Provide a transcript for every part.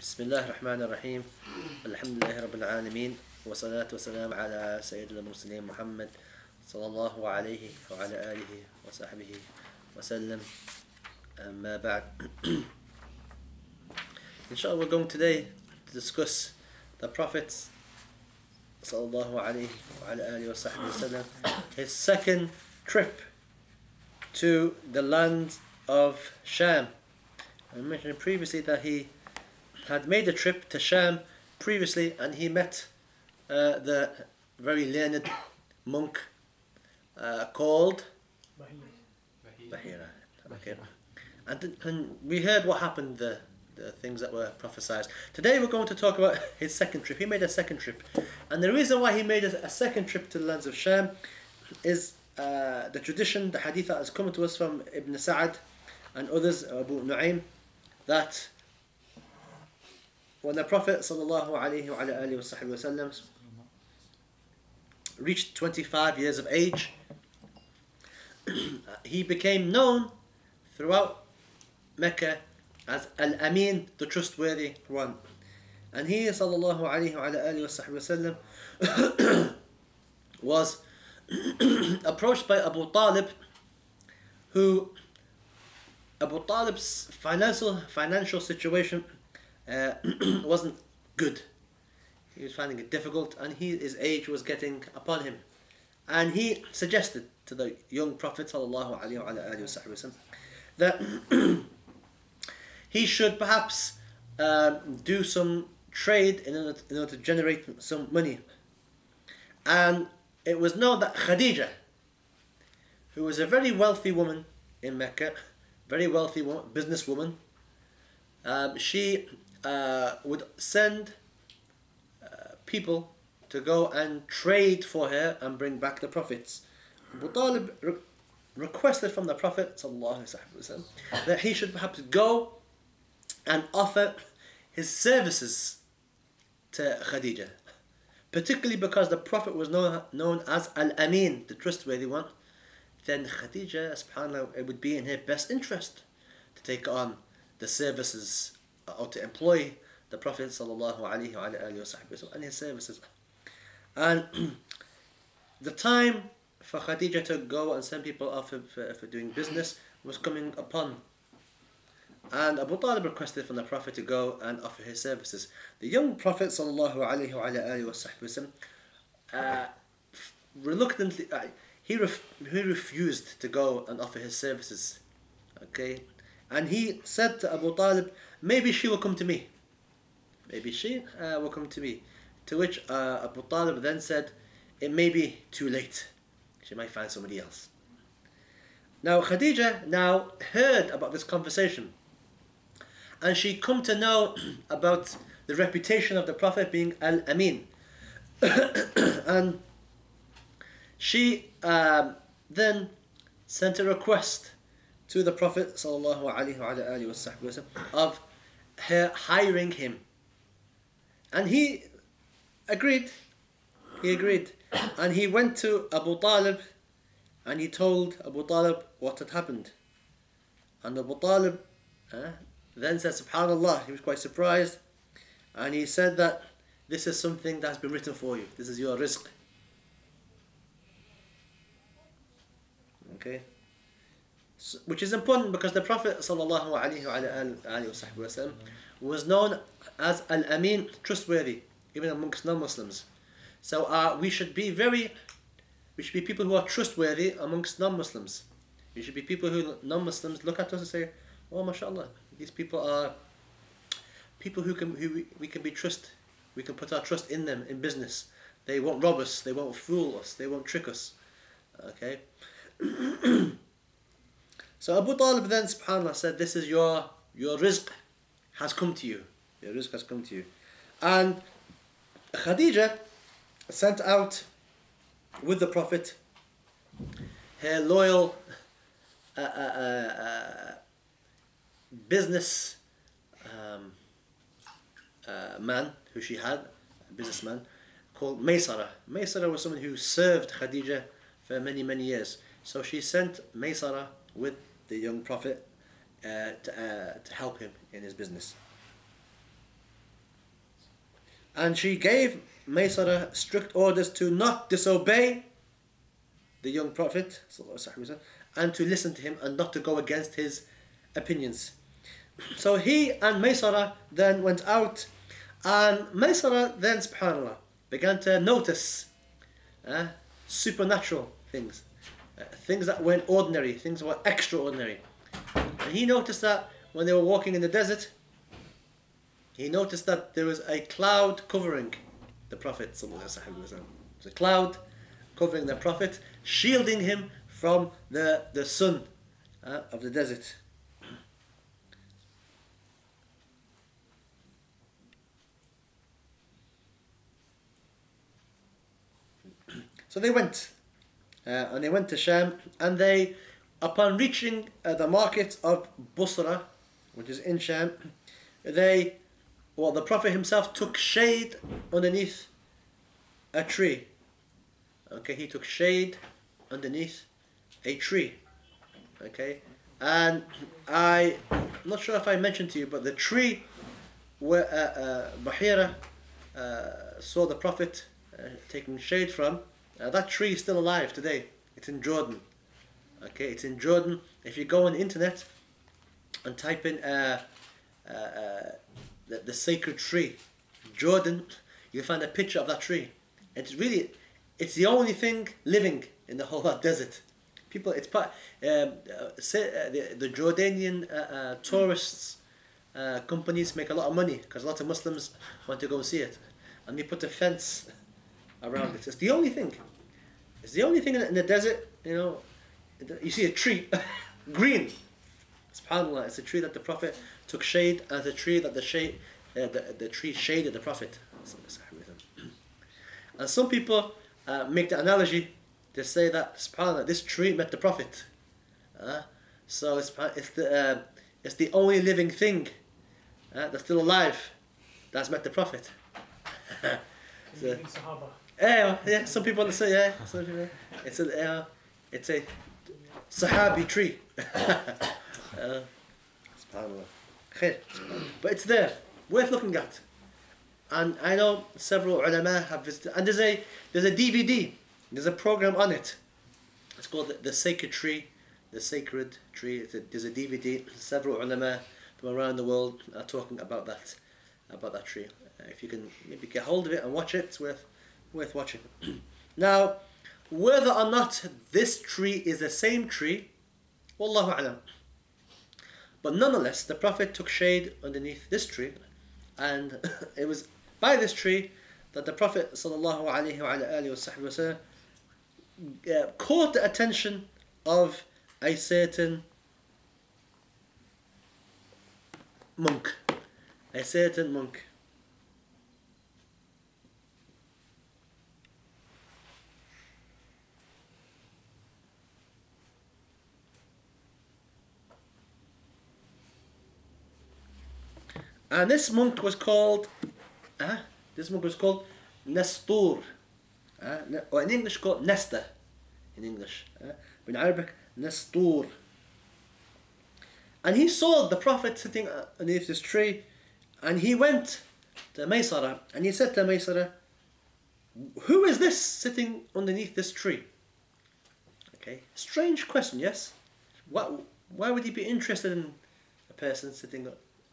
بسم الله الرحمن الرحيم الحمد لله رب العالمين والصلاة والسلام على سيد المرسلين محمد صلى الله عليه وعلى آله وصحبه وسلم. أما بعد, inshallah, we're going today to discuss the Prophet صلى الله عليه وعلى آله وصحبه وسلم, his second trip to the land of Sham. I mentioned previously that he had made a trip to Sham previously, and he met the very learned monk called Bahira. Okay. And we heard what happened, the things that were prophesied. Today we're going to talk about his second trip. He made a second trip, and the reason why he made a second trip to the lands of Sham is the tradition, the hadith that has come to us from Ibn Sa'ad and others, Abu Nu'aym, that when the Prophet ﷺ reached 25 years of age, he became known throughout Mecca as Al-Amin, the trustworthy one. And he ﷺ was approached by Abu Talib, who Abu Talib's financial situation wasn't good. He was finding it difficult, and his age was getting upon him. And he suggested to the young Prophet ﷺ that he should perhaps do some trade in order to generate some money. And it was known that Khadija, who was a very wealthy woman in Mecca, very wealthy woman, businesswoman, she would send people to go and trade for her and bring back the profits. Abu Talib requested from the Prophet ﷺ that he should perhaps go and offer his services to Khadija, particularly because the Prophet was known as Al-Amin, the trustworthy one. Then Khadija, subhanAllah, it would be in her best interest to take on the services or to employ the Prophet ﷺ and his services. And the time for Khadija to go and send people off for doing business was coming upon. And Abu Talib requested from the Prophet to go and offer his services. The young Prophet ﷺ reluctantly, he refused to go and offer his services. Okay, and he said to Abu Talib, maybe she will come to me. Maybe she will come to me. To which Abu Talib then said, it may be too late. She might find somebody else. Now Khadija now heard about this conversation, and she come to know about the reputation of the Prophet being Al-Amin. And she then sent a request to the Prophet ﷺ of her hiring him. And he agreed. And he went to Abu Talib and he told Abu Talib what had happened. And Abu Talib then said, subhanAllah, he was quite surprised. And he said that this is something that's been written for you. This is your rizq. Okay, so, which is important because the Prophet ﷺ was known as Al-Amin, trustworthy, even amongst non-Muslims. So we should be people who are trustworthy amongst non-Muslims. We should be people who non-Muslims look at us and say, oh, mashallah, these people are people who we can put our trust in them in business. They won't rob us, they won't fool us, they won't trick us. Okay. So Abu Talib then, subhanAllah, said, this is your rizq has come to you. Your rizq has come to you. And Khadija sent out with the Prophet her loyal business man who she had, a businessman called Maysara. Maysara was someone who served Khadija for many, many years. So she sent Maysara with the young Prophet to help him in his business. And she gave Maysara strict orders to not disobey the young Prophet and to listen to him and not to go against his opinions. So he and Maysara then went out, and Maysara then, subhanAllah, began to notice supernatural things, things that weren't ordinary, things that were extraordinary. And he noticed that when they were walking in the desert, he noticed that there was a cloud covering the Prophet. There was a cloud covering the Prophet, shielding him from the sun of the desert. So they went, and they went to Sham, and they, upon reaching the market of Busra, which is in Sham, the Prophet himself took shade underneath a tree. Okay, he took shade underneath a tree. Okay, and I'm not sure if I mentioned to you, but the tree where Bahira saw the Prophet taking shade from, that tree is still alive today. It's in Jordan. Okay, it's in Jordan. If you go on the internet and type in the sacred tree, Jordan, you'll find a picture of that tree. It's the only thing living in the whole desert. People, it's part. The Jordanian tourists companies make a lot of money because lots of Muslims want to go and see it, and they put a fence around it. It's the only thing. It's the only thing in the desert. You know, you see a tree, green. SubhanAllah, it's a tree that the Prophet took shade, and the tree that the tree shaded the Prophet. And some people make the analogy to say that SubhanAllah, this tree met the Prophet. So it's the only living thing that's still alive that's met the Prophet. So, yeah, some people say, yeah, some people, it's a Sahabi tree. SubhanAllah. But it's there, worth looking at. And I know several ulama have visited, and there's a DVD, there's a program on it. It's called the Sacred Tree, the Sacred Tree. There's a DVD. Several ulama from around the world are talking about that tree. If you can maybe get hold of it and watch it, it's worth watching. Now, whether or not this tree is the same tree, wallahu a'lam. But nonetheless, the Prophet took shade underneath this tree, and it was by this tree that the Prophet sallallahu alaihi wasallam caught the attention of a certain monk. A certain monk. And this monk was called Nestor, or in English called Nesta, in English, but in Arabic Nestor. And he saw the Prophet sitting underneath this tree, and he went to Maysara, and he said to Maysara, "Who is this sitting underneath this tree?" Okay, strange question, yes? Why would he be interested in a person sitting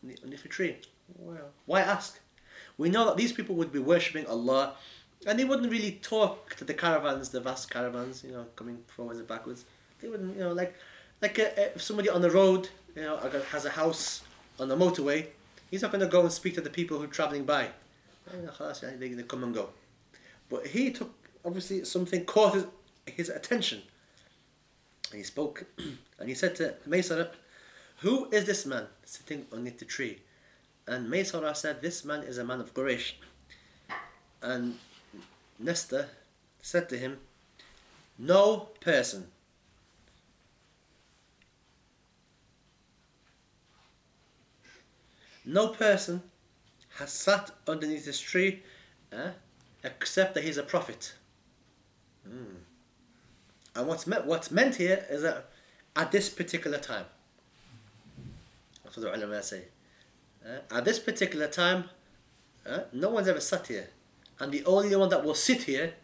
underneath a tree? Well, why ask? We know that these people would be worshipping Allah, and they wouldn't really talk to the caravans, the vast caravans, coming forwards and backwards. They wouldn't, like if somebody on the road, has a house on the motorway, he's not going to go and speak to the people who are travelling by. They come and go. But he took, obviously, something caught his attention. And he spoke, and he said to Maysara, "Who is this man sitting underneath the tree?" And Maysara said, "This man is a man of Quraysh." And Nesta said to him, "No person has sat underneath this tree except that he's a prophet." And what's meant here is that at this particular time, that's what the ulama say. At this particular time, no one's ever sat here. And the only one that will sit here,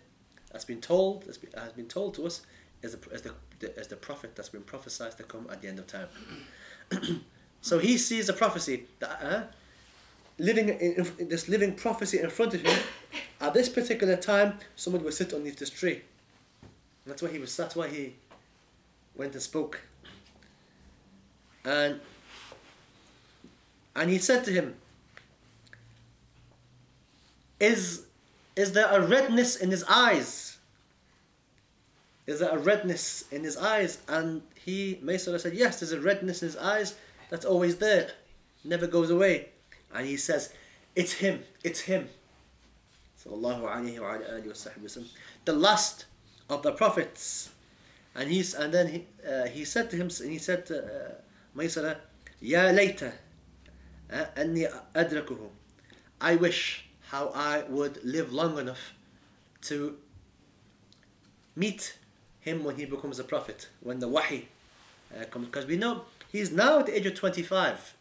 has been told to us, is the prophet that's been prophesied to come at the end of time. So he sees a prophecy that this living prophecy in front of him. At this particular time, someone will sit underneath this tree. That's why he went and spoke. And he said to him, Is there a redness in his eyes? Is there a redness in his eyes? And Maysara said, yes, there's a redness in his eyes that's always there, never goes away. And he says, it's him. Sallallahu alayhi wa alihi wa sallam. The last of the prophets. And then he said to him, and he said to Maysara, Ya layta anni adrakuhu. I wish how I would live long enough to meet him when he becomes a prophet, when the wahi comes. Because we know he's now at the age of 25.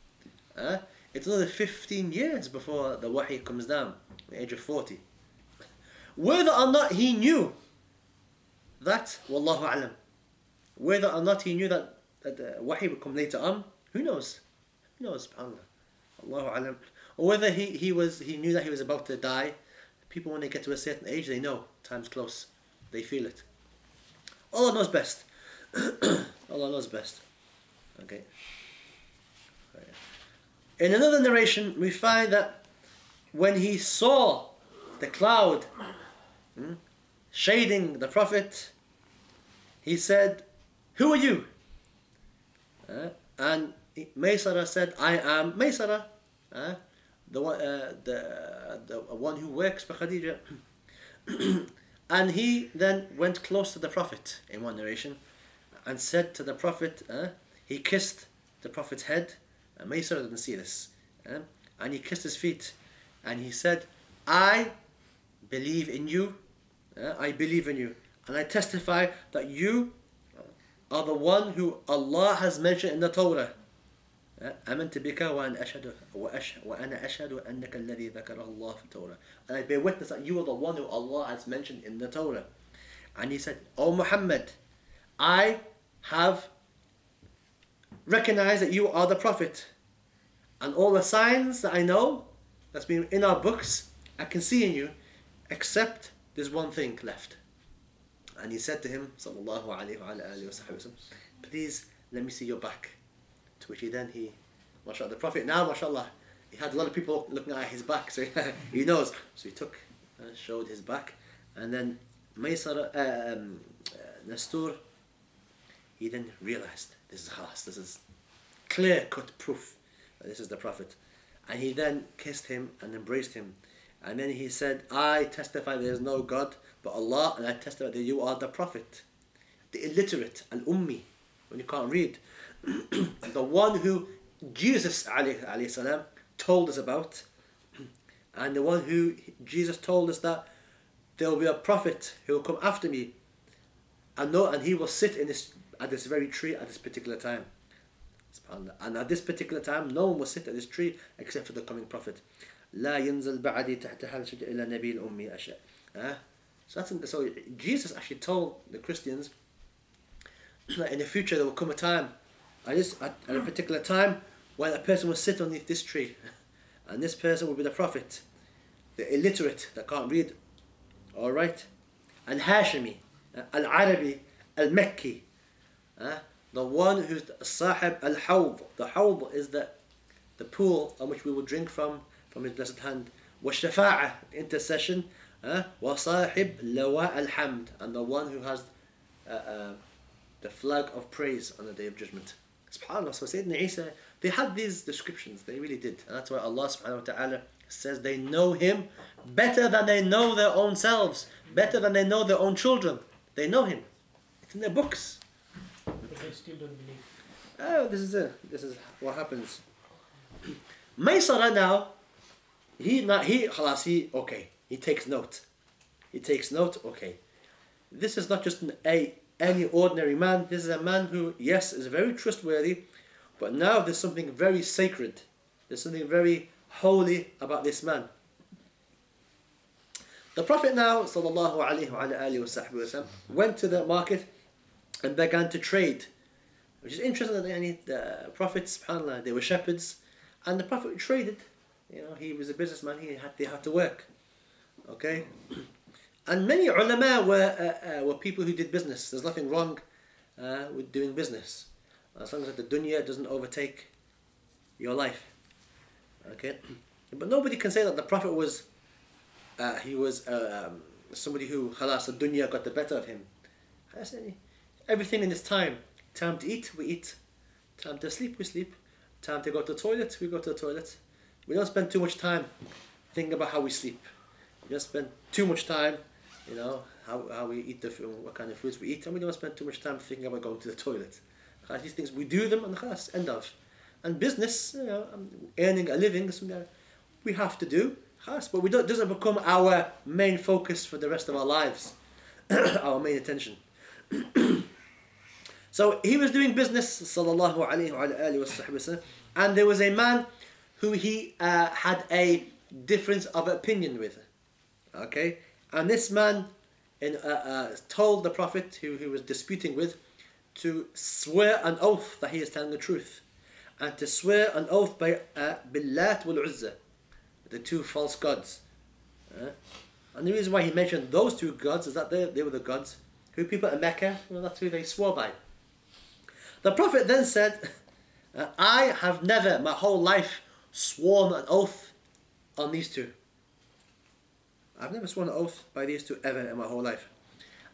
It's another 15 years before the wahi comes down, at the age of 40. Whether or not he knew that, wallahu alam. Whether or not he knew that the wahi would come later on, who knows? Who knows, subhanAllah. Allahu alam. Or whether he knew that he was about to die. People, when they get to a certain age, they know time's close. They feel it. Allah knows best. Allah knows best. Okay. In another narration, we find that when he saw the cloud shading the Prophet, he said, who are you? And Maysara said, I am Maysara, the one who works for Khadija. And he then went close to the Prophet in one narration and said to the Prophet, he kissed the Prophet's head. Maysara didn't see this. And he kissed his feet. And he said, I believe in you. I believe in you. And I testify that you are the one who Allah has mentioned in the Torah. آمنت بك وأنا أشهد أنك الذي ذكره الله في التوراة. And I bear witness that you are the one who Allah has mentioned in the Torah. And he said, O Muhammad, I have recognized that you are the Prophet. And all the signs that I know, that's been in our books, I can see in you, except there's one thing left. And he said to him, sallallahu alayhi wa sallam, please let me see your back. To which mashallah, the Prophet now, mashallah, he had a lot of people looking at his back, so he knows. So he took and showed his back. And then Maysara, Nastur, he then realized, this is clear-cut proof that this is the Prophet. And he then kissed him and embraced him. And then he said, I testify there is no God but Allah, and I testify that you are the Prophet. The illiterate, al-ummi, when you can't read. The one who Jesus alayhi salam told us about, and the one who Jesus told us that there will be a prophet who will come after me, and he will sit at this very tree at this particular time. And at this particular time, no one will sit at this tree except for the coming prophet. لا ينزل بعدي تحت هذا الشجر إلا نبي أمي أشاء. So Jesus actually told the Christians that in the future there will come a time, at a particular time, when a person will sit underneath this tree, and this person will be the prophet, the illiterate that can't read, all right, al-Hashimi, al-Arabi, al-Mekki, the one who's sahib al-Hawd. The Hawd is the pool on which we will drink from his blessed hand. Wa-Shafa'ah, intercession, wa-Sahib lawa al-Hamd, and the one who has the flag of praise on the Day of Judgment. SubhanAllah. So Sayyidina Isa, they had these descriptions, they really did. And that's why Allah subhanahu wa ta'ala says they know him better than they know their own selves, better than they know their own children. They know him. It's in their books. But they still don't believe. Oh, this is what happens. Maysara now, he takes note. He takes note, okay. This is not just any ordinary man. This is a man who, yes, is very trustworthy, but now there's something very sacred. There's something very holy about this man. The Prophet now, sallallahu alayhi wa alihi wa sallam, went to the market and began to trade. Which is interesting that the Prophets, subhanAllah, they were shepherds, and the Prophet traded. You know, he was a businessman, they had to work. Okay? And many ulama were people who did business. There's nothing wrong with doing business, as long as the dunya doesn't overtake your life. Okay? But nobody can say that the Prophet was somebody who, khalas, the dunya got the better of him. Everything in his time. Time to eat, we eat. Time to sleep, we sleep. Time to go to the toilet, we go to the toilet. We don't spend too much time thinking about how we sleep. We just spend too much time, you know, how we eat the food, what kind of foods we eat, and we don't spend too much time thinking about going to the toilet. These things, we do them and khalas, end of. And business, you know, earning a living, is something that we have to do, khalas, but it doesn't become our main focus for the rest of our lives, our main attention. So he was doing business, sallallahu alayhi wa sallam, and there was a man who he had a difference of opinion with. Okay, and this man told the Prophet who he was disputing with to swear an oath that he is telling the truth, and to swear an oath by Billat wal Uzza, the two false gods. And the reason why he mentioned those two gods is that they were the gods who people in Mecca, well, that's who they swore by. The Prophet then said, I have never, my whole life, sworn an oath on these two. I've never sworn an oath by these two ever in my whole life.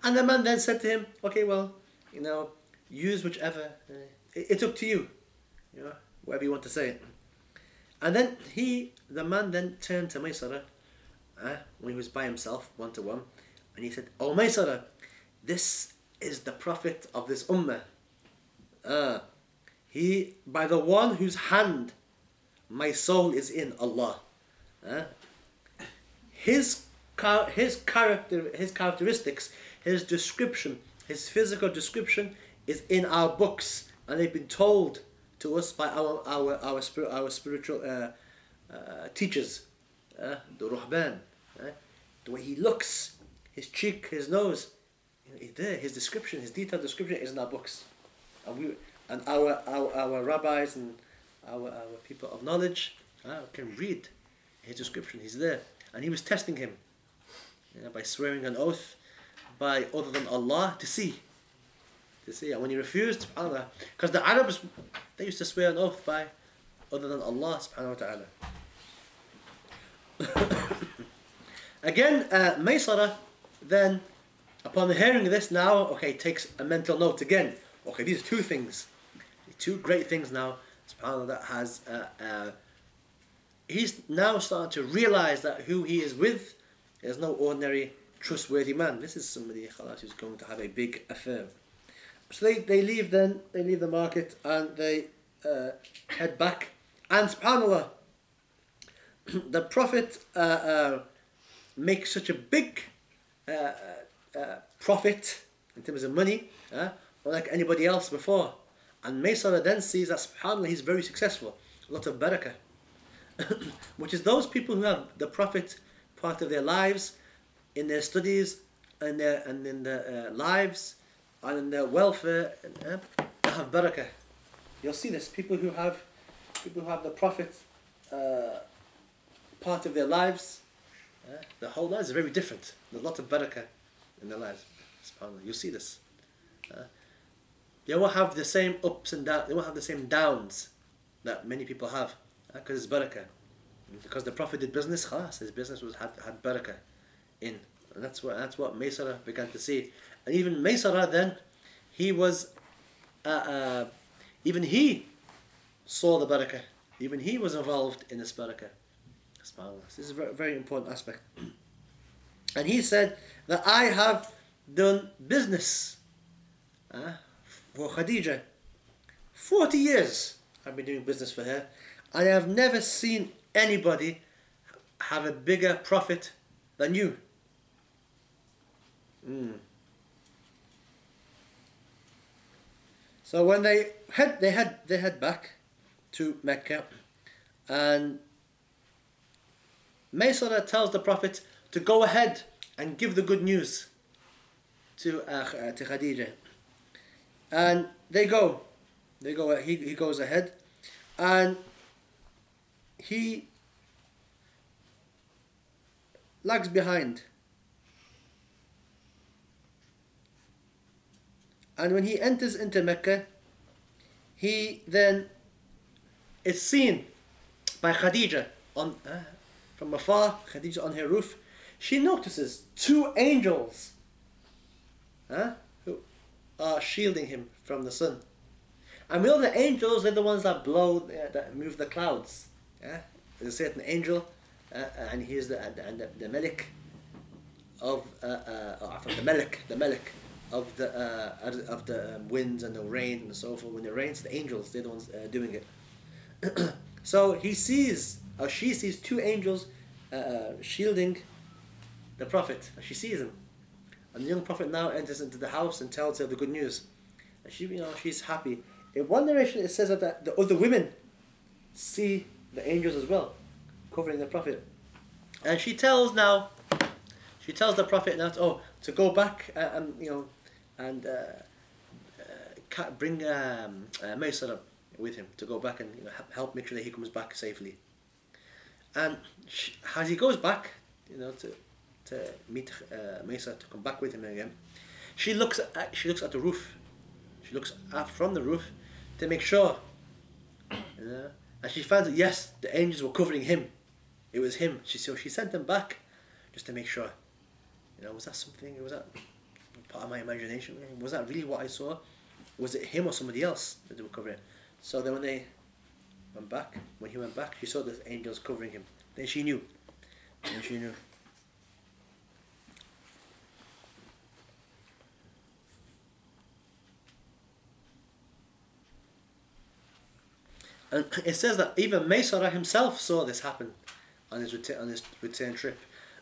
And the man then said to him, okay, well, you know, use whichever. It's up to you. You know, whatever you want to say. And then the man then turned to Maysara when he was by himself, one-to-one, and he said, oh Maysara, this is the Prophet of this ummah. He, by the one whose hand my soul is in, Allah. His characteristics, his description, his physical description is in our books, and they've been told to us by our spiritual teachers, the Ruhban. The way he looks, his cheek, his nose, he's there. His description, his detailed description is in our books. And our rabbis and our people of knowledge can read his description. He's there, and he was testing him by swearing an oath by other than Allah to see. And when he refused, subhanAllah, because the Arabs, they used to swear an oath by other than Allah subhanahu wa ta'ala. Again, Maysara then, upon hearing this now, okay, takes a mental note again. Okay, these are two things, two great things now, subhanAllah, that has, he's now starting to realize that who he is with is no ordinary trustworthy man. This is somebody, khalas, who's going to have a big affair. So they leave the market, and they head back, and subhanAllah, the Prophet makes such a big profit in terms of money, unlike anybody else before. And Maysara then sees that subhanAllah, he's very successful, a lot of barakah. Which is those people who have the Prophet part of their lives, in their studies, and in their lives, and in their welfare, they have barakah. You'll see this, people who have the Prophet part of their lives, their whole lives are very different. There's a lot of barakah in their lives. SubhanAllah. You'll see this. They won't have the same ups and downs. They won't have the same downs that many people have, because it's barakah. Because the Prophet did business, khalas, his business had barakah in, and that's what Maysara began to see. And even Maysara then, he was, even he saw the barakah. Even he was involved in this barakah. This is a very, very important aspect. And he said that I have done business for Khadija. 40 years I've been doing business for her. I have never seen anybody have a bigger profit than you. So when they head back to Mecca, and Maysara tells the Prophet to go ahead and give the good news to Khadija. And they go. He goes ahead, and he lags behind. And when he enters into Mecca, he then is seen by Khadija from afar. Khadija on her roof. She notices two angels who are shielding him from the sun. And we know the angels are the ones that that move the clouds. There's a certain angel, and he is the Malik of the Malik of the winds and the rain and so forth. When it rains, the angels, they're the ones doing it. So he sees, or she sees, two angels shielding the Prophet. She sees him, and the young Prophet now enters into the house and tells her the good news. And she's happy. In one narration, it says that the other women see the angels as well, covering the Prophet, and she tells the Prophet now to go back and bring Maysara with him to go back and help make sure that he comes back safely. And as he goes back, to meet Maysara, to come back with him again, she looks at the roof. She looks up from the roof to make sure, and she finds that yes, the angels were covering him. It was him. She sent him back just to make sure. Was that something? Was that part of my imagination? Was that really what I saw? Was it him or somebody else that they were covering? So then when he went back, she saw the angels covering him. Then she knew. And it says that even Maysara himself saw this happen on his return trip.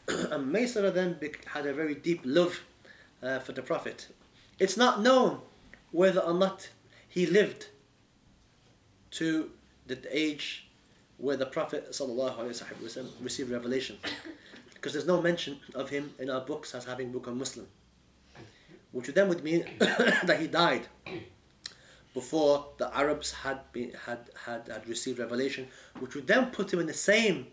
And Maysara then had a very deep love for the Prophet. It's not known whether or not he lived to the age where the Prophet ﷺ received revelation, because there's no mention of him in our books as having become Muslim, which then would mean that he died before the Arabs had received revelation, which would then put him in the same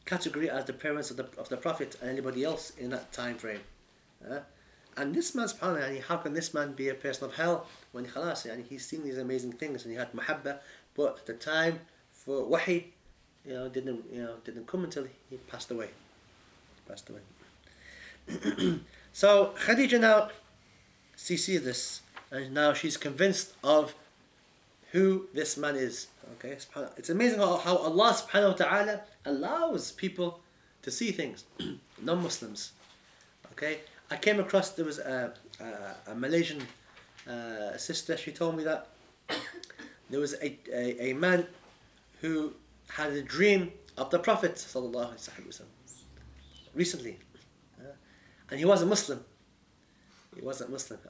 category as the parents of the Prophet and anybody else in that time frame. And this man, subhanAllah, how can this man be a person of hell when he's seen these amazing things and he had mahabba, but the time for wahi didn't come until he passed away. So Khadija now, she sees this, and now she's convinced of who this man is. Okay, it's amazing how Allah subhanahu wa ta'ala allows people to see things, non-Muslims. Okay, I came across, there was a Malaysian sister. She told me that there was a man who had a dream of the Prophet sallallahu alaihi wasallam recently, and he wasn't Muslim.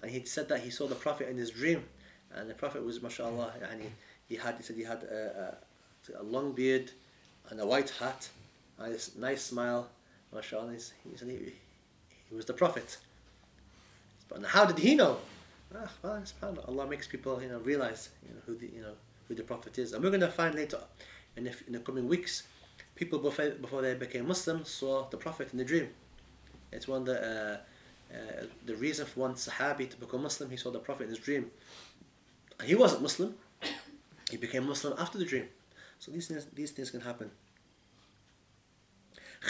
And he said that he saw the Prophet in his dream, and the Prophet was, mashallah, and he said he had a long beard and a white hat and a nice smile, mashallah. He said he was the Prophet. But how did he know? Well, Allah makes people realize who the Prophet is, and we're going to find later in the coming weeks, people before they became Muslim saw the Prophet in the dream. It's one that the reason for one Sahabi to become Muslim, he saw the Prophet in his dream. And he wasn't Muslim. He became Muslim after the dream. So these things can happen.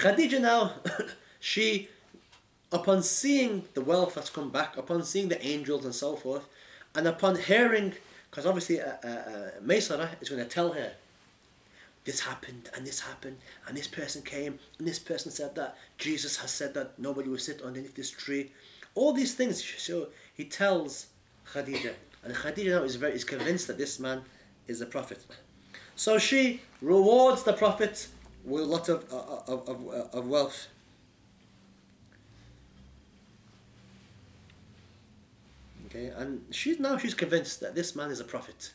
Khadija now, she, upon seeing the wealth that's come back, upon seeing the angels and so forth, and upon hearing, because obviously Maysara is going to tell her, this happened, and this person came, and this person said that Jesus has said that nobody will sit underneath this tree. All these things, so he tells Khadija, and Khadija now is convinced that this man is a prophet. So she rewards the Prophet with a lot of wealth. Okay, and she's convinced that this man is a prophet.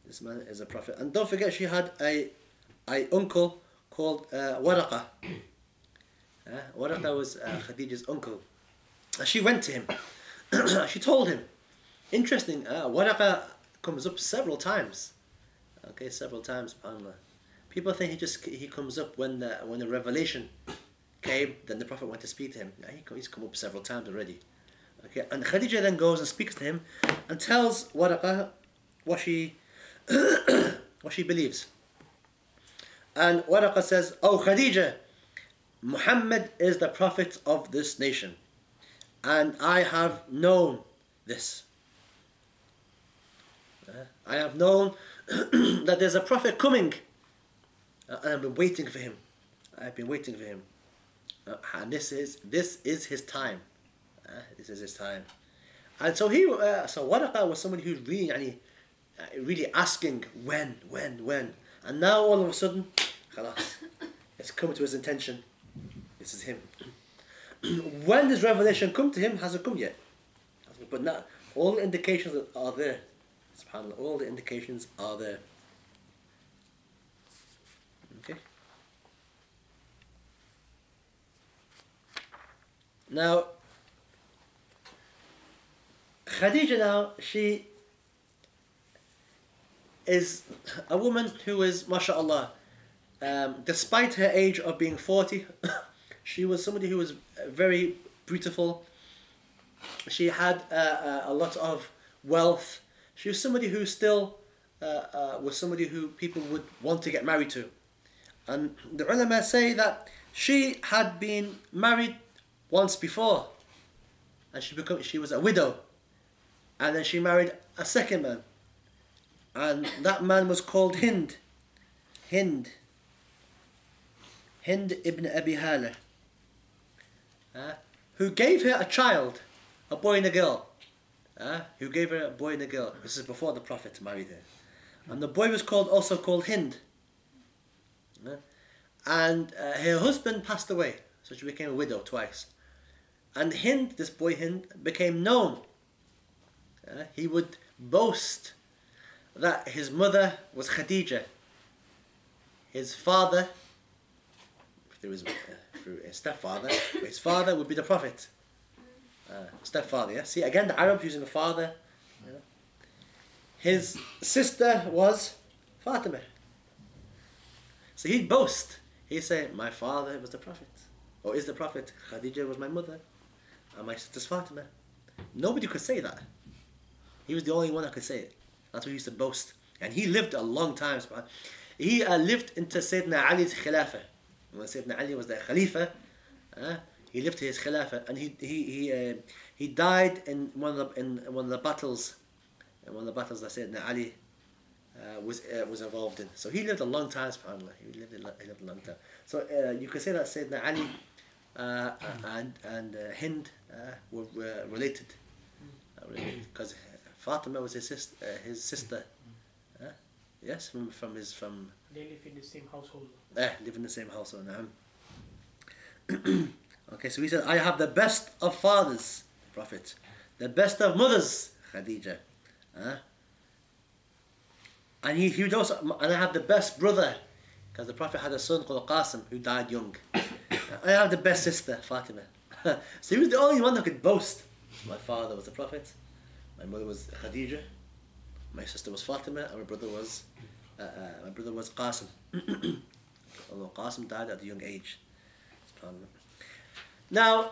This man is a prophet. And don't forget, she had a uncle called Waraqa. Waraqa was Khadija's uncle. And she went to him. She told him. Interesting, Waraqa comes up several times. Okay, several times, subhanAllah. People think he comes up when the revelation came, then the Prophet went to speak to him. He's come up several times already. Okay, and Khadija then goes and speaks to him and tells Waraqa what she what she believes. And Waraqa says, "Oh Khadija, Muhammad is the Prophet of this nation, and I have known this. I have known that there's a Prophet coming, and I've been waiting for him. I've been waiting for him, and this is his time. This is his time." And so so Waraqa was somebody who's really, really asking when, and now all of a sudden, khalas, it's come to his intention. This is him. When this revelation come to him, hasn't come yet, but now all the indications are there. SubhanAllah, all the indications are there. Okay. Now, Khadija now, she is a woman who is, mashallah, despite her age of being 40, she was somebody who was very beautiful. She had a lot of wealth. She was somebody who still was somebody who people would want to get married to. And the ulama say that she had been married once before, and she was a widow, and then she married a second man, and that man was called Hind ibn Abi Hala, who gave her a child, a boy and a girl. Who gave her a boy and a girl. This is before the Prophet married her, and the boy was also called Hind. And her husband passed away, so she became a widow twice. And this boy Hind, became known. He would boast that his mother was Khadija. His father, through his stepfather, his father would be the Prophet. Stepfather, yeah? See, again, the Arabs using the father. Yeah? His sister was Fatima. So he'd boast. He'd say, my father was the Prophet, or is the Prophet. Khadija was my mother, and my sister's Fatima. Nobody could say that. He was the only one that could say it. That's what he used to boast. And he lived a long time. He lived into Sayyidina Ali's Khilafah. When Sayyidina Ali was the Khalifa, he lived to his Khilafah, and he died in one of the battles, that Sayyidina Ali was involved in. So he lived a long time, subhanAllah. He lived a long time. So you could say that Sayyidina Ali and Hind were related, because Fatima was his sister. Yes, from They live in the same household. Live in the same household now. Okay, so he said, I have the best of fathers, Prophet, the best of mothers, Khadija. And he would also, and I have the best brother, because the Prophet had a son called Qasim who died young. I have the best sister, Fatima. So he was the only one that could boast. My father was the Prophet, my mother was Khadija, my sister was Fatima, and my brother was Qasim. Although Qasim died at a young age. Now,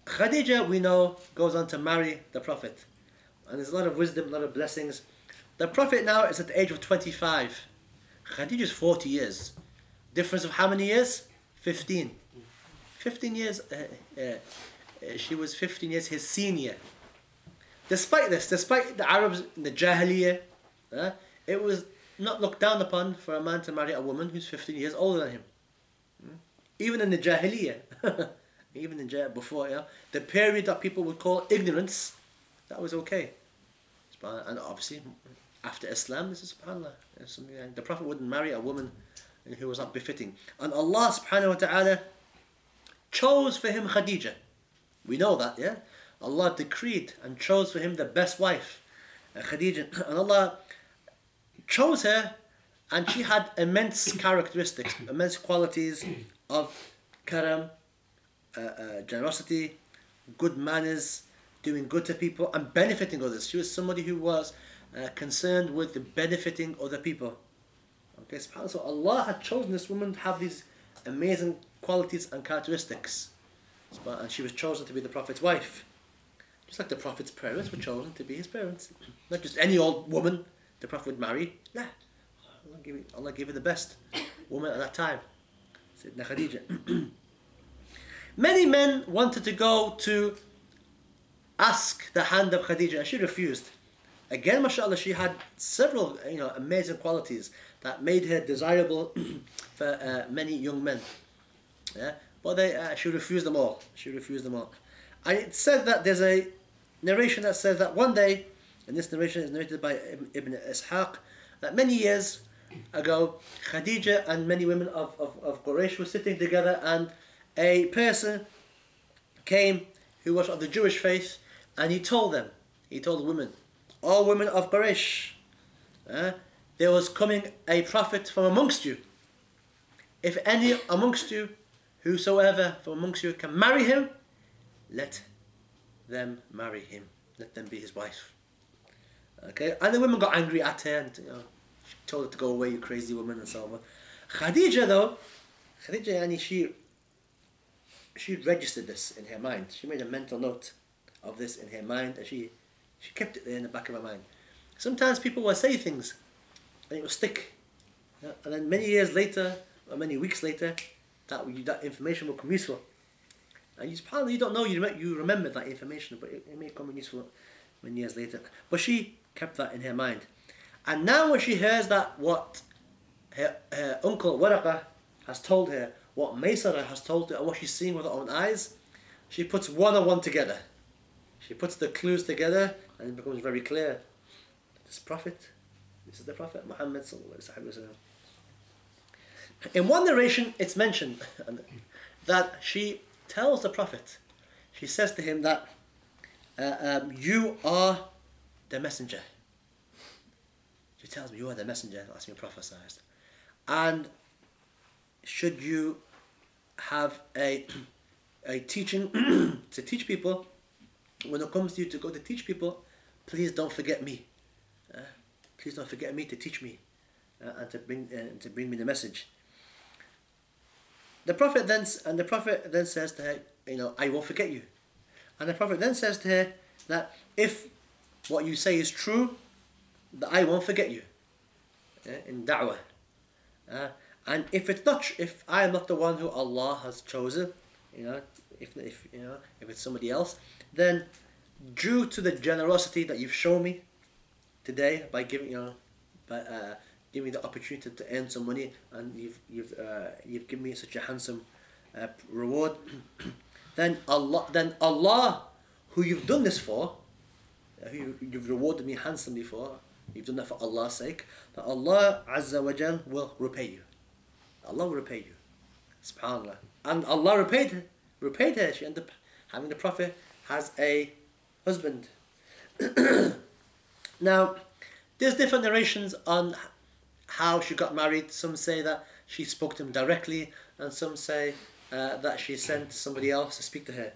Khadija, we know, goes on to marry the Prophet. And there's a lot of wisdom, a lot of blessings. The Prophet now is at the age of 25. Khadija's 40 years. Difference of how many years? 15. 15 years. She was 15 years his senior. Despite this, despite the Arabs in the Jahiliyyah, it was not looked down upon for a man to marry a woman who's 15 years older than him. Even in the Jahiliyyah, even in before, the period that people would call ignorance, that was okay. And obviously, after Islam, this is subhanAllah. Something like the Prophet wouldn't marry a woman who was not befitting. And Allah subhanahu wa ta'ala chose for him Khadija. We know that, yeah? Allah decreed and chose for him the best wife, Khadija. And Allah chose her And she had immense characteristics, immense qualities of karam, generosity, good manners, doing good to people and benefiting others. She was somebody who was concerned with the benefiting other people. Okay, subhanAllah, so Allah had chosen this woman to have these amazing qualities and characteristics. And she was chosen to be the Prophet's wife. Just like the Prophet's parents were chosen to be his parents. Not just any old woman the Prophet would marry. Nah, Allah gave her the best woman at that time. Sayyidina Khadija. Many men wanted to go to ask the hand of Khadija and she refused. Again, mashallah, she had several amazing qualities that made her desirable for many young men. Yeah? But she refused them all. She refused them all. And it said that there's a narration that says that one day, and this narration is narrated by Ibn Ishaq, that many years ago, Khadija and many women of Quraysh were sitting together and a person came who was of the Jewish faith and he told the women, all women of Quraysh, there was coming a prophet from amongst you. If any amongst you, whosoever from amongst you can marry him, let them marry him. Let them be his wife. Okay, and the women got angry at her and she told her to go away, you crazy woman, and so on. Khadija though, she registered this in her mind. She made a mental note of this in her mind and she kept it there in the back of her mind. Sometimes people will say things and it will stick. Yeah? And then many years later, or many weeks later, that information will come useful. And you don't know, you remember that information, but it may come useful many years later. But she kept that in her mind. And now when she hears that what her uncle Waraqah has told her, what Maysara has told her, and what she's seeing with her own eyes, she puts one and one together. She puts the clues together and it becomes very clear. This is the Prophet Muhammad sallallahu alaihi wasallam. In one narration it's mentioned that she tells the Prophet, she says to him that you are the messenger. She tells me, you are the messenger, that's me prophesied. And should you have a teaching to teach people, when it comes to you to go to teach people, please don't forget me. Please don't forget me to teach me and to bring me the message. The Prophet then says to her, I won't forget you. And the Prophet then says to her that if what you say is true, that I won't forget you in da'wah. And if I am not the one who Allah has chosen, if it's somebody else, then due to the generosity that you've shown me today by giving me the opportunity to earn some money, and you've given me such a handsome reward, then Allah, who you've done this for, who you've rewarded me handsomely for, you've done that for Allah's sake, that Allah Azza wa Jal will repay you. Allah will repay you. SubhanAllah. And Allah repaid her. She ended up having the Prophet as a husband. Now, there's different narrations on how she got married. Some say that she spoke to him directly, and some say that she sent somebody else to speak to her.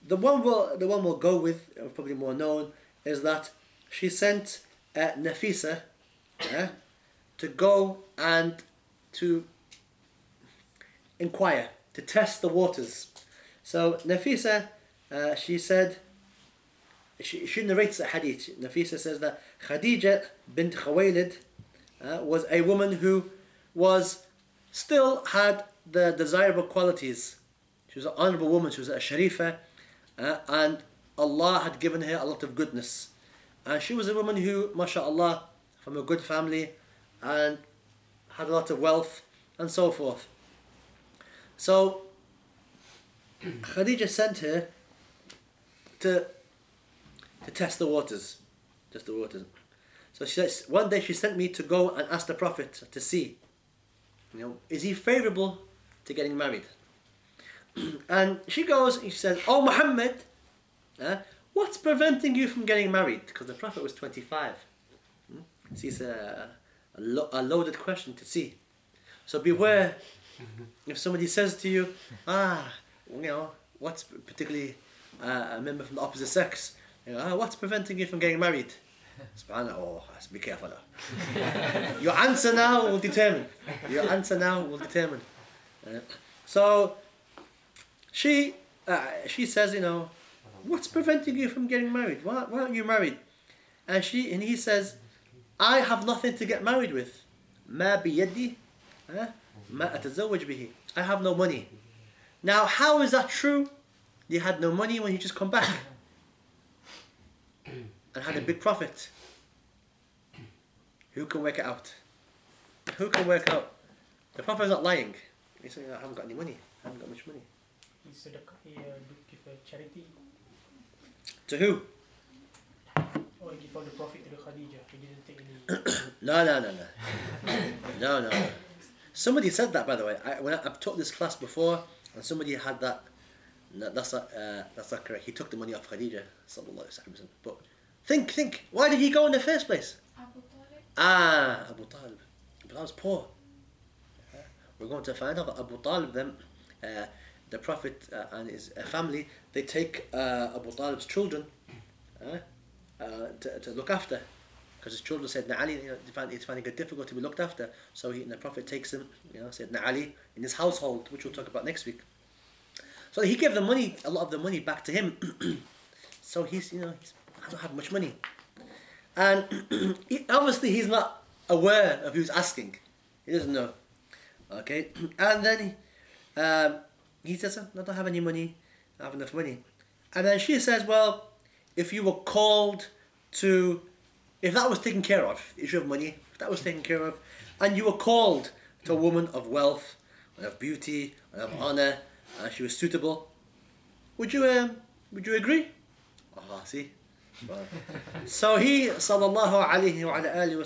The one we'll go with, probably more known, is that she sent Nafisa to go and to inquire, to test the waters. So Nafisa, she said, she narrates a hadith. Nafisa says that Khadija bint Khuwaylid was a woman who still had the desirable qualities. She was an honourable woman, she was a Sharifa, and Allah had given her a lot of goodness. And she was a woman who, mashallah, from a good family and had a lot of wealth and so forth. So Khadija sent her to test the waters. So she says, one day she sent me to go and ask the Prophet to see, is he favourable to getting married? And she goes and she says, oh Muhammad, what's preventing you from getting married? Because the Prophet was 25. See, it's a a loaded question to see. So beware if somebody says to you, what's particularly a member from the opposite sex, what's preventing you from getting married? SubhanAllah, oh, be careful now. Your answer now will determine. So she says, what's preventing you from getting married? Why aren't you married? And he says, I have nothing to get married with. ما بيدي ما أتزوج به. I have no money. Now, how is that true? You had no money when you just come back and had a big profit. Who can work it out? Who can work out? The Prophet is not lying. He's saying, I haven't got any money. I haven't got much money. He said he give a charity. To who? Or he gave all the profit to the Khadija. He didn't take any. No. Somebody said that, by the way. I've taught this class before, and somebody had that. No, that's not correct. He took the money off Khadija, sallallahu alaihi wasallam. But think. Why did he go in the first place? Abu Talib. Abu Talib. But I was poor. We're going to find out that Abu Talib, then, the Prophet and his family, they take Abu Talib's children to look after. Because his children said, Ali, he's finding it difficult to be looked after. So the Prophet takes him, said Ali, in his household, which we'll talk about next week. So he gave a lot of the money back to him. So he doesn't have much money. And obviously he's not aware of who's asking. He doesn't know. Okay? And then he says, I don't have any money. I have enough money. And then she says, well, if you were called to... If that was taken care of, the issue of money, if that was taken care of, and you were called to a woman of wealth, and of beauty, and of honour, and she was suitable, would you agree? See? Well, so he, sallallahu alayhi wa alihi wa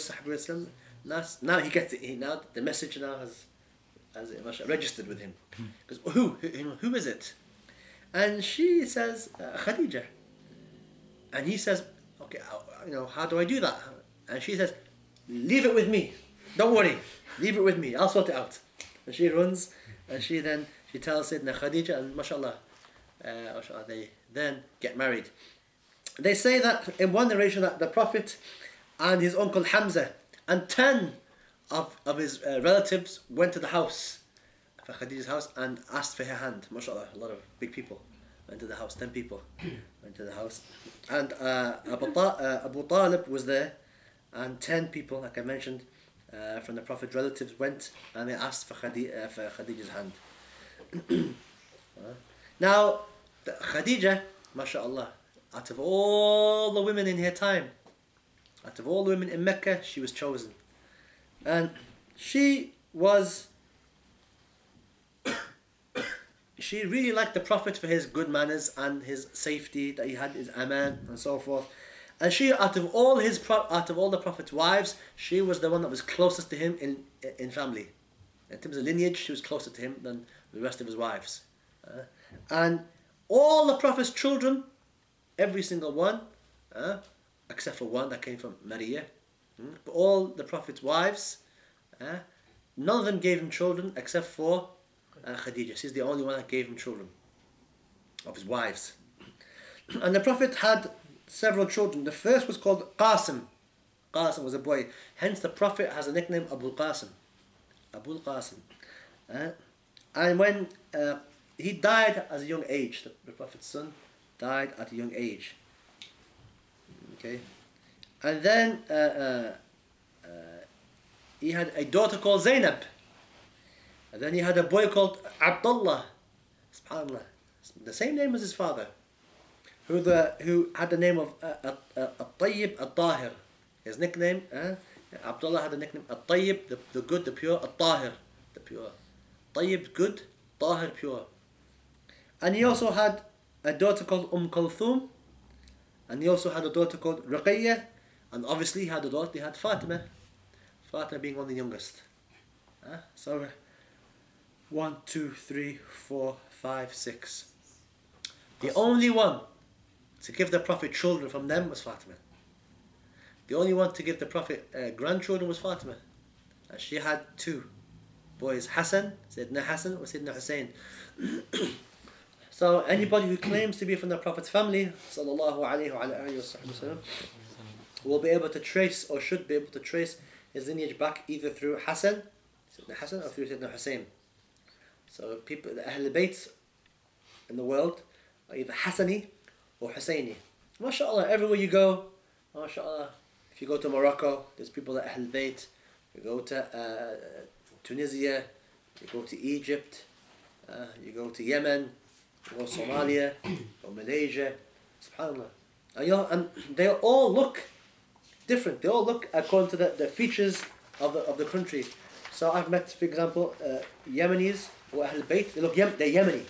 sallam, now he gets it. Now the message now has registered with him. Because who is it? And she says, Khadija. And he says, okay, how do I do that? And she says, leave it with me. Don't worry. Leave it with me. I'll sort it out. And she runs, and she tells Sayyidina Khadija, and mashallah, they then get married. They say that in one narration that the Prophet and his uncle Hamza and 10 of his relatives went to the house, for Khadija's house, and asked for her hand. Mashallah, a lot of big people went to the house. 10 people went to the house, and Abu Talib was there, and 10 people, like I mentioned, from the Prophet's relatives went and they asked for Khadija's hand. Now, Khadija, mashallah, out of all the women in her time, out of all the women in Mecca, she was chosen. And she really liked the Prophet for his good manners and his safety that he had, his aman and so forth. And she, out of all the Prophet's wives, she was the one that was closest to him in family. In terms of lineage, she was closer to him than the rest of his wives. And all the Prophet's children, every single one, except for one that came from Maria, but all the Prophet's wives, none of them gave him children except for Khadija. She's the only one that gave him children, of his wives. And the Prophet had several children. The first was called Qasim. Qasim was a boy. Hence the Prophet has a nickname, Abu Qasim. Abu Qasim. And when he died at a young age, the Prophet's son died at a young age. Okay. And then he had a daughter called Zainab. And then he had a boy called Abdullah. SubhanAllah. The same name as his father. Who had the name of At-Tayyib At-Tahir. His nickname, Abdullah had the nickname At-Tayyib, the good, the pure, At-Tahir, the pure. Tayyib, good, Tahir, pure. And he also had a daughter called Kulthum. And he also had a daughter called Ruqayyah. And obviously he had a daughter, he had Fatima. Fatima being one of the youngest. So 1, 2, 3, 4, 5, 6. The only one to give the Prophet children from them was Fatima. The only one to give the Prophet grandchildren was Fatima. And she had two boys, Hassan, Sayyidina Hassan or Sayyidina Hussein. So anybody who claims to be from the Prophet's family, sallallahu alayhi wa sallam, will be able to trace, or should be able to trace, his lineage back either through Hassan, Sayyidina Hassan, or through Sayyidina Hussein. So people, the Ahl Bayt in the world are either Hassani or Husseini. MashaAllah, everywhere you go, MashaAllah, if you go to Morocco, there's people that Ahl Bayt. You go to Tunisia, you go to Egypt, you go to Yemen, you go to Somalia, or Malaysia, subhanAllah. And they all look different. They all look according to the features of the country. So I've met, for example, Yemenis who are Ahl Bayt. They're Yemeni.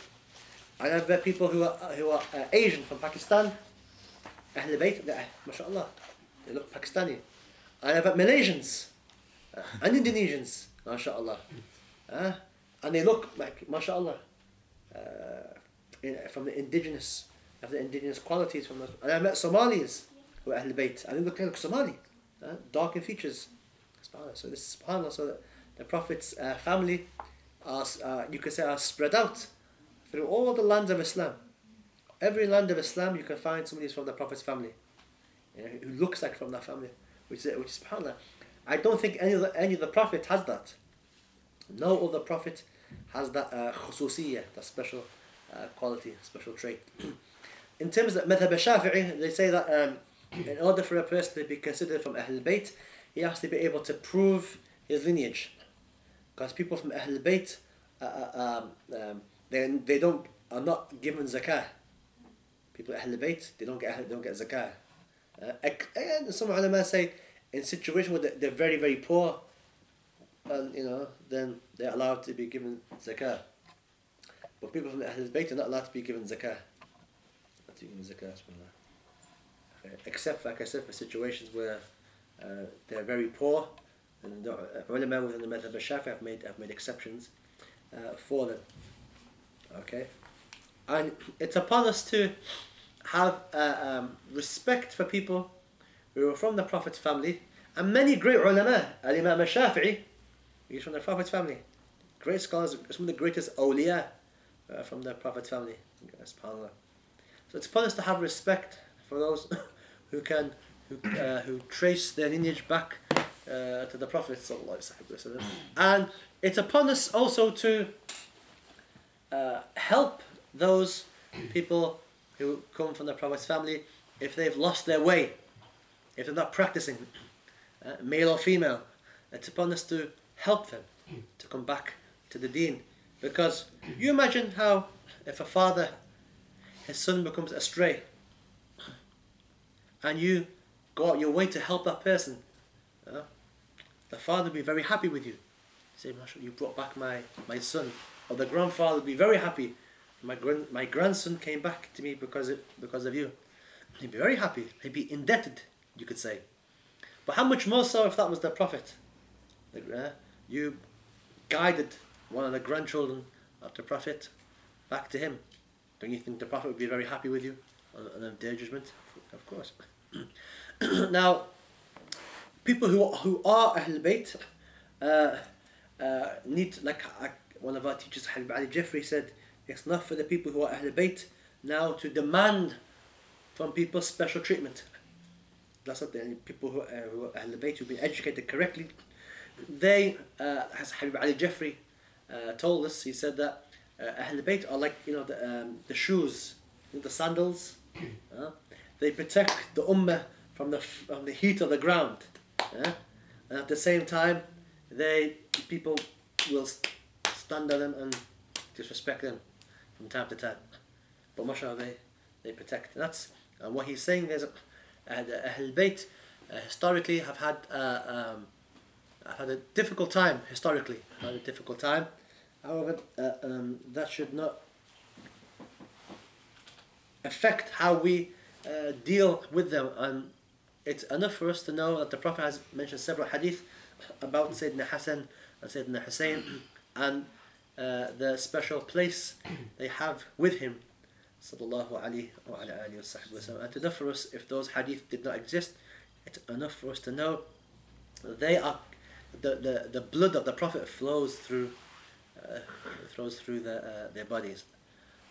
And I've met people who are Asian from Pakistan. Ahl Bayt, mashallah, they look Pakistani. And I've met Malaysians and Indonesians, mashallah. And they look like, mashallah, from the indigenous, have the indigenous qualities from those. And I met Somalis who are Ahl Bayt, and they look like Somali, dark in features. SubhanAllah. So this is SubhanAllah, so that the Prophet's family are, you could say, are spread out through all the lands of Islam. Every land of Islam you can find somebody who's from the Prophet's family, who looks like from that family, which is SubhanAllah. I don't think any of the Prophet has that. No other Prophet has that khususiyya, that special quality, special trait. In terms of Madhab al-Shafi'i, they say that in order for a person to be considered from Ahl Bayt, he has to be able to prove his lineage. Because people from Ahl Bayt, they are not given zakah. People at Ahl Bayt, they don't get zakah. And some ulama say, in situations where they're very, very poor, and then they're allowed to be given zakah. But people from the Ahl Bayt are not allowed to be given zakah. Not to be given zakah, okay. Except, like I said, for situations where they're very poor, and the ulama within the Madhab al-Shafi'i have made exceptions for them. Okay, and it's upon us to have respect for people who are from the Prophet's family, and many great ulama, Imam al-Shafi'i, he's from the Prophet's family. Great scholars, some of the greatest awliya from the Prophet's family. SubhanAllah. So it's upon us to have respect for those who trace their lineage back to the Prophet ﷺ. And it's upon us also to help those people who come from the Prophet's family if they've lost their way, if they're not practicing, male or female. It's upon us to help them to come back to the deen. Because you imagine how if a father, his son becomes astray, and you go out your way to help that person, the father will be very happy with you. Say, "MashaAllah, you brought back my son." Or the grandfather will be very happy. My grandson came back to me because of you. He'd be very happy. He'd be indebted, you could say. But how much more so if that was the Prophet? You guided one of the grandchildren of the Prophet back to him. Don't you think the Prophet would be very happy with you on the Day of Judgment? Of course. Now, people who are Ahl Bayt need, like one of our teachers, Habib Ali Jeffrey, said, it's not for the people who are Ahl Bayt now to demand from people special treatment. That's not the people who are Ahl Bayt, who've been educated correctly. They, as Habib Ali Jeffrey told us, he said that Ahl Bayt are like the shoes, the sandals. They protect the ummah from the heat of the ground. And at the same time, people will stand on them and disrespect them from time to time. But mashallah, they protect. And what he's saying is that the Ahl Bayt historically have had a difficult time. However, that should not affect how we deal with them. And it's enough for us to know that the Prophet has mentioned several hadith about Sayyidina Hassan and Sayyidina Hussein and the special place they have with him, sallallahu alayhi wa alihi wa sallam. And enough for us, if those hadith did not exist, it's enough for us to know they are the blood of the Prophet flows through their bodies.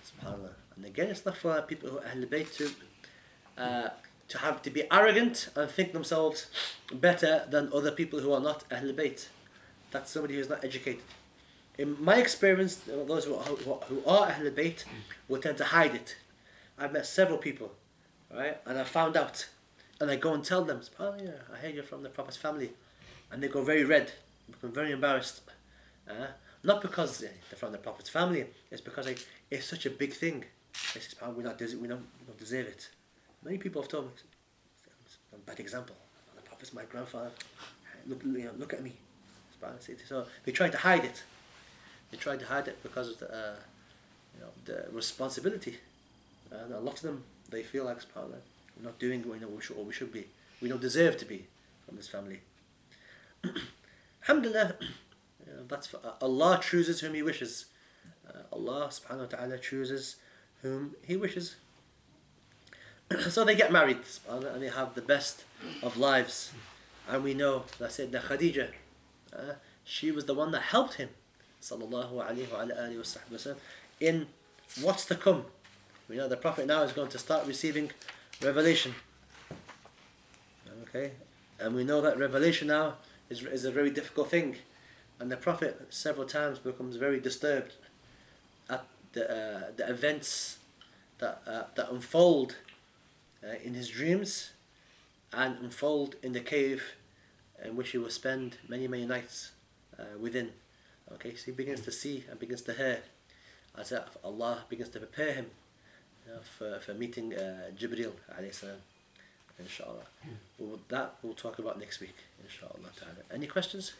SubhanAllah. And again, it's not for people who are Ahlul Bayt to be arrogant and think themselves better than other people who are not Ahlul Bayt. That's somebody who's not educated. In my experience, those who are Ahlul Bayt will tend to hide it. I've met several people, right, and I found out, and I go and tell them, "Oh yeah, I hear you're from the Prophet's family," and they go very red, become very embarrassed. Not because they're from the Prophet's family, it's because it's such a big thing. They say, we don't deserve it. Many people have told me, it's a bad example. The Prophet's my grandfather. Look at me. So they try to hide it. They try to hide it because of the responsibility. And a lot of them, they feel like we're not doing what we should be. We don't deserve to be from this family. Alhamdulillah, that's for Allah chooses whom He wishes. Allah subhanahu wa ta'ala chooses whom He wishes. So they get married, and they have the best of lives. And we know that Sayyidina Khadija, she was the one that helped him, sallallahu alayhi wa alihi wa sallam, in what's to come. We know the Prophet now is going to start receiving revelation. Okay, and we know that revelation now is a very difficult thing, and the Prophet several times becomes very disturbed at the events that unfold in his dreams and unfold in the cave in which he will spend many nights within. Okay, so he begins to see and begins to hear as Allah begins to prepare him for meeting Jibreel alayhi salam, inshallah. That we'll talk about next week, inshallah ta'ala. Any questions?